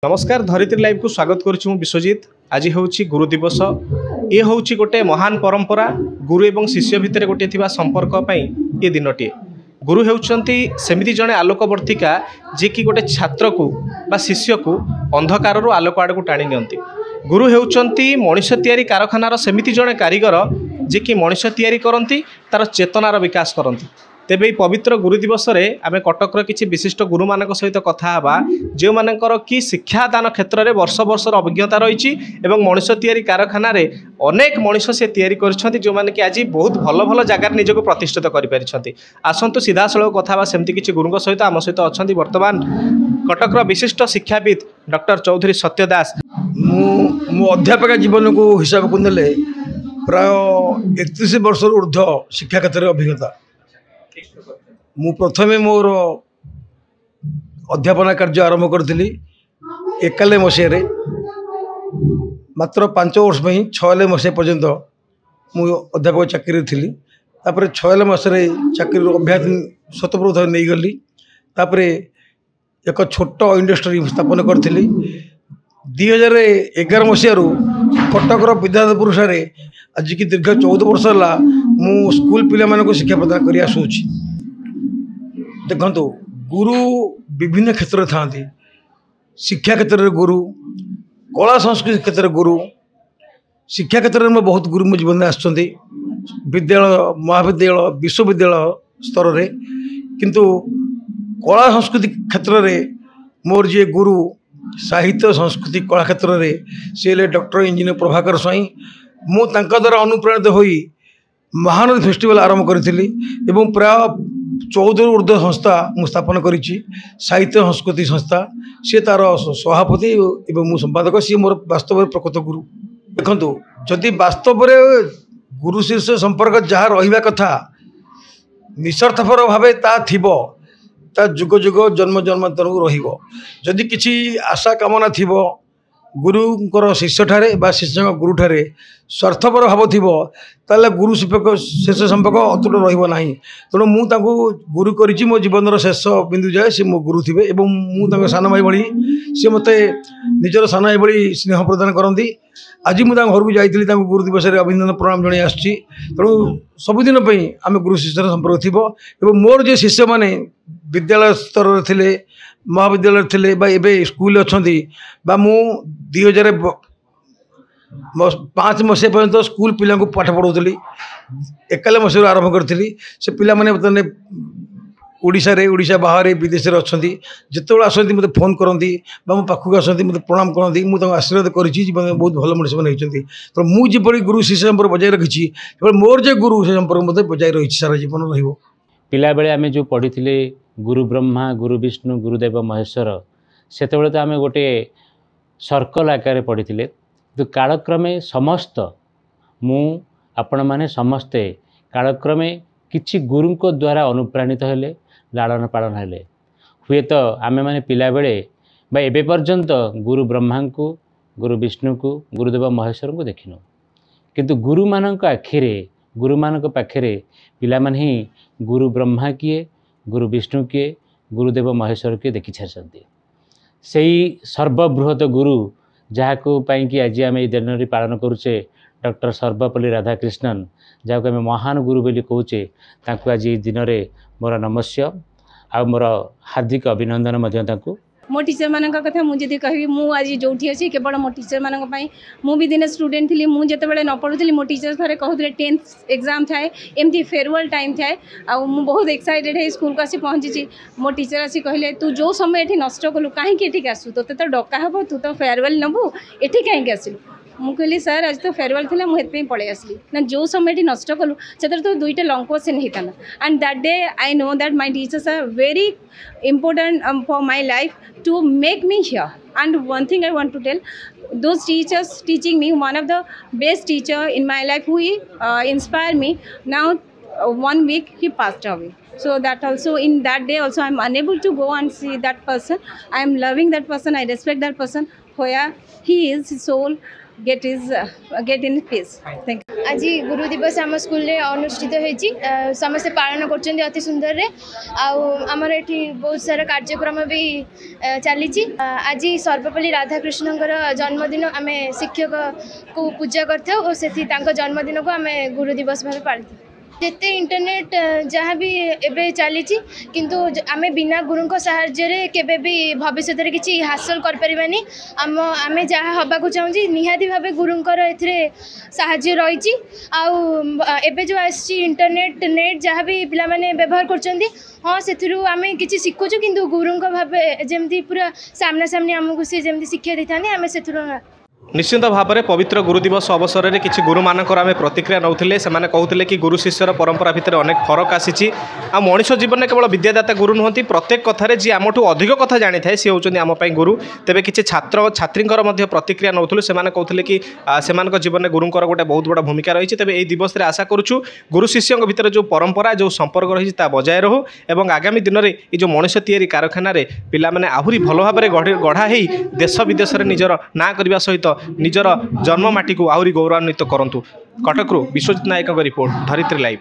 नमस्कार धरित्री लाइव को स्वागत करुछु विश्वजीत। आज हूँ गुरु दिवस। ये हूँ गोटे महान परंपरा गुरु एवं शिष्य भितर गोटे थिबा संपर्क पई ये दिनटी। गुरु हेउचंती सेमिति जड़े आलोकवर्तिका जे कि गोटे छात्र को बा शिष्य को अंधकार आलोक आड़ को टाणी नियंती। गुरु हेउचंती मनुष्य तैयारी कारखानार सेमिति जड़े कारीगर जे कि मनुष्य तैयारी करती तार चेतनार विकास करती। तेबे पवित्र गुरु दिवस में आम कटकर किसी विशिष्ट गुरु मान सहित कथा हाँ जो मानकर कि शिक्षादान क्षेत्र में वर्ष वर्षर अभिज्ञता रही मनुष्य तैयारी कारखाना अनेक मनुष्य से तैयारी कर जो मैंने कि आज बहुत भल भल जगार निजक प्रतिष्ठित कर आसतु सीधा सड़क कथा सेमती किसी गुरु सहित आम सहित अच्छा बर्तमान कटकर विशिष्ट शिक्षाविद डॉक्टर चौधरी सत्य दास। मो अध्यापक जीवन को हिसाब को नेले प्राय 31 वर्ष ऊर्ध्व शिक्षा क्षेत्र में अभिज्ञता। मु प्रथमे मोर अध्यापना कार्य आरंभ करी 91 मसीह मात्र 5 वर्ष में ही 96 मसीह पर्यंत मु अध्यापक चाकरी थी। तापर 96 मसीह चाकरी अभ्यास स्वतंत्र नहीं गली। तापर एक छोट इंडस्ट्री स्थापन करी 2011 मसीह कटकर विद्याधरपुर ठारे आज की दीर्घ 14 वर्ष है मु स्कूल पिला मानक शिक्षा प्रदान कर आसूची। देखो गुरु विभिन्न क्षेत्र था। शिक्षा क्षेत्र में गुरु, कला संस्कृति क्षेत्र में गुरु। शिक्षा क्षेत्र में बहुत गुरु मो जीवन में आसुँच विद्यालय महाविद्यालय विश्वविद्यालय स्तर में। किंतु कला संस्कृति क्षेत्र में मोर जी गुरु साहित्य संस्कृति कला क्षेत्र में सी डॉक्टर इंजीनियर प्रभाकर स्वाई। मु तांका द्वारा अनुप्राणित होई महानदी फेस्टिवल आरंभ करी प्राय 14 ऊर्ध्व संस्था मु स्थापन करी साहित्य संस्कृति संस्था। सी तार सभापति एवं मु संपादक। सी मोर वास्तव प्रकृत गुरु। देखु जदि वास्तव गुरु शिष्य संपर्क जहाँ रहा कथा निस्वार्थपर भाव ता थिबो ता जुग जुग जन्म जन्मांतर रहिबो। जदि किछि आशा कामना थिबो गुरुंकर शिष्य ठारे बा शिष्य गुरु ठारे स्वार्थपर भाव थिबो ताले गुरु शिष्य संपर्क अतुट रहिबो नाही। तेणु मु तांको गुरु करिछि मो जीवन शेष बिंदु जाए सी मो गुरु थिबे एवं मु तांको सान भाई भली सी मते निजर सान भाई भली स्नेह प्रदान करती। आज मुझे घर को जाइली गुरु दिवस में अभिनंदन प्रणाम जन आसुची। तेणु सबुदिन आम गुरु शिष्य संपर्क थी। मोर जो शिष्य मैंने विद्यालय स्तर थे महाविद्यालय थे एवं स्कूल अच्छा मु 2005 मसीह पर्यंत स्कूल पिला पाठ पढ़ाऊली। 91 मसीह आरंभ करी से पिला माने बर्तमान ओडिशा बाहर विदेश में अच्छा जिते आसती मतलब फोन करती मो पाखक आसती मतलब प्रणाम करती मुझे आशीर्वाद कर जीवन में बहुत भल मनुष्य मैंने होती। तो मुझे गुरु शिष्य संपर्क बजाय रखी मोर जो गुरु से संपर्क मत बजाय रही सारा जीवन पिला बेले आमे जो पढ़ी गुरु ब्रह्मा गुरु विष्णु गुरुदेव महेश्वर से तो आम गोटे सर्कल आकार पढ़ी तो कालक्रमे समस्त मु आपण मैंने समस्ते कालक्रमे किछि गुरु को द्वारा अनुप्राणित हेले लालन पालन हेले। हुए तो आमे माने पिला बेले बा एबे पर्यंत गुरु ब्रह्मा को गुरु विष्णु को गुरुदेव महेश्वर को देखिनु। किंतु गुरु मानक आखिरे गुरु मानक पाखरे पिला माने ही गुरु ब्रह्मा किए गुरु विष्णु किए गुरुदेव महेश्वर किए देखि छाड़छंती। सेई सर्वबृहत गुरु जहाँ को कि आज आम ये दिन पालन करुचे डॉक्टर सर्वपल्ली राधाकृष्णन जहाँ को आम महान गुरु बोली कहूचे ताकू आज दिन में मोर नमस्य आ मोर हार्दिक अभिनंदन मो टीचर मान कथा मुझे कहि मु आज जो अच्छी केवल मो टीचर मान मुझे दिने स्टूडेंट थी मुझे न पढ़ुली मो टीचर थे कहते 10th एग्जाम थाए एमती फेयरवेल टाइम थाए आ बहुत एक्साइटेड है स्कूल को आसी पहुँची। मो टीचर आसी कहले तू जो समय ये नष्ट कलु कहीं आसू तो डका हम तू तो फेयरवेल नबू एठी कहीं आसलु। मु कहली सर आज तो फेयरवेल थी मुझे पलि आसली ना जो समय ये नष्ट कलु से तो 2टा लंग क्वेश्चन होता and that day I know that my teachers are very important for my life to make me here. And one thing I want to tell, those teachers teaching me, one of the best teacher in my life who inspired me. Now 1 week he passed away, so that also in that day also I am unable to go and see that person. I am loving that person, I respect that person. Where he is, his soul get in peace. Thank you. आज गुरु दिवस आम school अनुष्ठित होती समस्ते पालन कर अति सुंदर आमर ये बहुत सारा कार्यक्रम भी चली आज सर्वपल्ली राधाकृष्ण जन्मदिन आम शिक्षक को पूजा करते जन्मदिन को आम गुरु दिवस भाव पालते जिते इंटरनेट जहाँ भी एबे चली किंतु आम बिना गुरु साहाय्य केबे भी भविष्य में किसी हासिल करें आम जहाँ हवा चाहूँ निहाती भाव गुरुंकर ए साहाय्य रही आबे जो आसी इंटरनेट नेट जहाँ भी पिला माने व्यवहार कर हाँ से आम कि शिखुचु किंतु गुरु भाव जमी पूरा सामना सामने आमको सी जमी शिक्षा दे था आम से निश्चित भाव में पवित्र गुरु दिवस अवसर में किसी गुरु मानकर आम प्रतिक्रिया नौले से कहते कि गुरु शिष्यर परंपरा भितर अनेक फरक आसी मनुष्य जीवन में केवल विद्यादाता गुरु नुहति प्रत्येक कथार जी आमठू अधिक कथा जानी थाए सी होती आम गुरु तेरे किसी छात्र छात्रींकर प्रतिक्रिया नौलु से कहते कि से जीवन में गुरुंर गोटे बहुत बड़ा भूमिका रही है। तेज यही दिवस में आशा करुँ गुरु शिष्यों भितर जो परंपरा जो संपर्क रही बजाय रो और आगामी दिन में ये जो मनुष्य तैयारी कारखाना पिलाने आहरी भल भाव में गढ़ा देश विदेश में निजर ना करने सहित निजर जन्ममाटी को आहरी गौरवान्वित करंतु। कटकरू विश्वजित नायक रिपोर्ट धरित्री लाइव।